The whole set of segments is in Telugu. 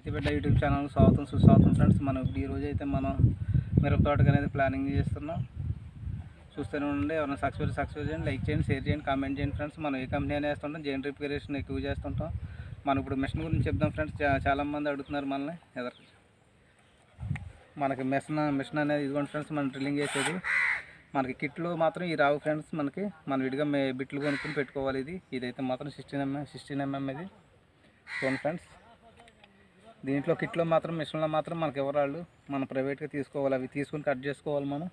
రైతు బిడ్డ యూట్యూబ్ ఛానల్ స్వాగతం సుస్వాగతం ఫ్రెండ్స్. మనం ఇప్పుడు ఈరోజు అయితే మనం మిరప తోటకు అనేది ప్లానింగ్ చేస్తున్నాం. చూస్తూనే ఉండండి. ఎవరైనా సక్సెస్ చేయండి, లైక్ చేయండి, షేర్ చేయండి, కామెంట్ చేయండి ఫ్రెండ్స్. మనం ఏ కంపెనీ అనేది వేస్తుంటాం, జైన్ రిపేరేషన్ ఎక్కువ చేస్తుంటాం. మనం ఇప్పుడు మిషన్ గురించి చెప్దాం ఫ్రెండ్స్. చాలామంది అడుగుతున్నారు మనల్ని ఎదరు. మనకి మిషన్ అనేది ఇదిగోండి ఫ్రెండ్స్, మనం డ్రిల్లింగ్ చేసేది. మనకి కిట్లు మాత్రం ఈ రావు ఫ్రెండ్స్. మనం విడిగా బిట్లు కొనుక్కొని పెట్టుకోవాలి. ఇదైతే మాత్రం 16 mm ఇది చూడండి ఫ్రెండ్స్. దీంట్లో కిట్లో మాత్రం మిషన్లో మాత్రం మనకి ఎవరాళ్ళు మనం ప్రైవేట్గా తీసుకోవాలి. అవి తీసుకుని కట్ చేసుకోవాలి మనం.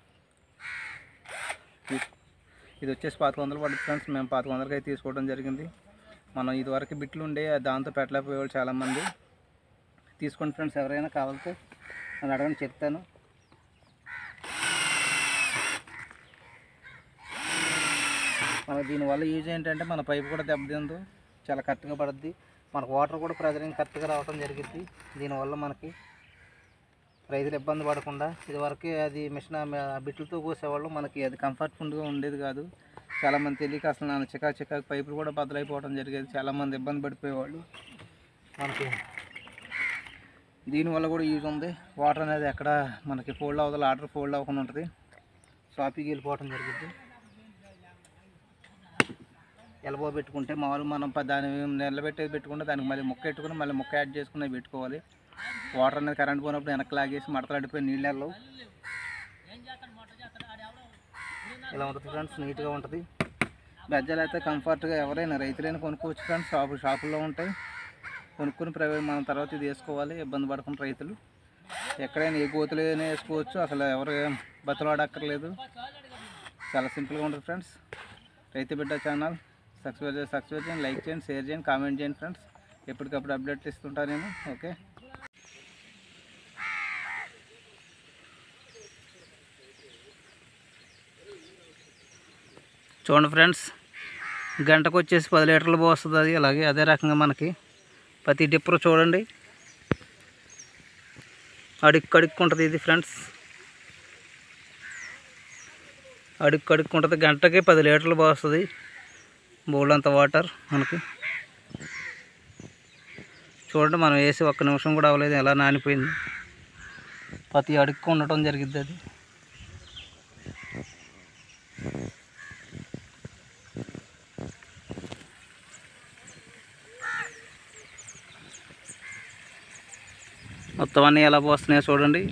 ఇది వచ్చేసి 1100 పడుతుంది ఫ్రెండ్స్. మేము 1100కి అయితే తీసుకోవడం జరిగింది. మనం ఇదివరకు బిట్లు ఉండే దాంతో పెట్టలేకపోయేవాళ్ళు చాలామంది. తీసుకోండి ఫ్రెండ్స్, ఎవరైనా కావాలితే నేను అడగని చెప్తాను. మనకు దీనివల్ల యూజ్ ఏంటంటే మన పైపు కూడా దెబ్బతిందు, చాలా కరెక్ట్గా పడుద్ది. మనకు వాటర్ కూడా ప్రెజరింగ్ కరెక్ట్గా రావడం జరిగింది. దీనివల్ల మనకి రైతులు ఇబ్బంది పడకుండా, ఇదివరకు అది మిషన్ బిట్లతో కోసేవాళ్ళు, మనకి అది కంఫర్టబుల్గా ఉండేది కాదు. చాలామంది తెలియక అసలు నా చికాకు పైపులు కూడా బద్దలైపోవడం జరిగేది. చాలామంది ఇబ్బంది పడిపోయేవాళ్ళు. మనకి దీనివల్ల కూడా యూజ్ ఉంది. వాటర్ అనేది ఎక్కడ మనకి ఫోల్డ్ అవ్వదు, ఆర్డర్ ఫోల్డ్ అవ్వకుండా ఉంటుంది, షాపింగ్కి వెళ్ళిపోవడం జరిగింది. ఎలబో పెట్టుకుంటే మామూలుగా మనం దాన్ని నిలబెట్టేది పెట్టుకుంటే దానికి మళ్ళీ ముక్క పెట్టుకుని మళ్ళీ ముక్క యాడ్ చేసుకుని పెట్టుకోవాలి. వాటర్ అనేది కరెంట్ పోయినప్పుడు వెనక్కి లాగేసి మడతలాడిపోయి నీళ్ళల్లో ఇలా ఉంటుంది ఫ్రెండ్స్. నీట్గా ఉంటుంది. బెజ్జాలు అయితే కంఫర్ట్గా ఎవరైనా రైతులైనా కొనుక్కోవచ్చు ఫ్రెండ్స్. షాపుల్లో ఉంటాయి, కొనుక్కొని ప్రైవేట్ మనం తర్వాత ఇది వేసుకోవాలి. ఇబ్బంది పడకుండా రైతులు ఎక్కడైనా ఏ గోతులైనా వేసుకోవచ్చు. అసలు ఎవరు బతులాడక్కర్లేదు. చాలా సింపుల్గా ఉంటుంది ఫ్రెండ్స్. రైతు బిడ్డ ఛానల్ సబ్స్క్రైబ్ చేయండి, లైక్ చేయండి, షేర్ చేయండి, కామెంట్ చేయండి ఫ్రెండ్స్. ఎప్పటికప్పుడు అప్డేట్ ఇస్తుంటాను నేను. ఓకే, చూడండి ఫ్రెండ్స్, గంటకు వచ్చేసి 10 లీటర్లు పోస్తుంది అది. అలాగే అదే రకంగా మనకి ప్రతి డిప్పర్ చూడండి అడుక్కుంటుంది ఇది ఫ్రెండ్స్. అడుక్కుంటుంది. గంటకి 10 లీటర్లు పోస్తుంది. బోల్డంత వాటర్ మనకి చూడండి. మనం వేసి 1 నిమిషం కూడా అవ్వలేదు, ఎలా నానిపోయింది. ప్రతి అడుక్కు ఉండటం జరిగింది అది. మొత్తం అన్నీ ఎలా పోస్తున్నాయో చూడండి.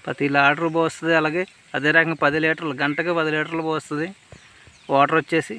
ప్రతి లీటర్ పోస్తుంది. అలాగే అదే రకంగా 10 లీటర్లు, గంటకి 10 లీటర్లు పోస్తుంది. వాటర్ వచ్చేసి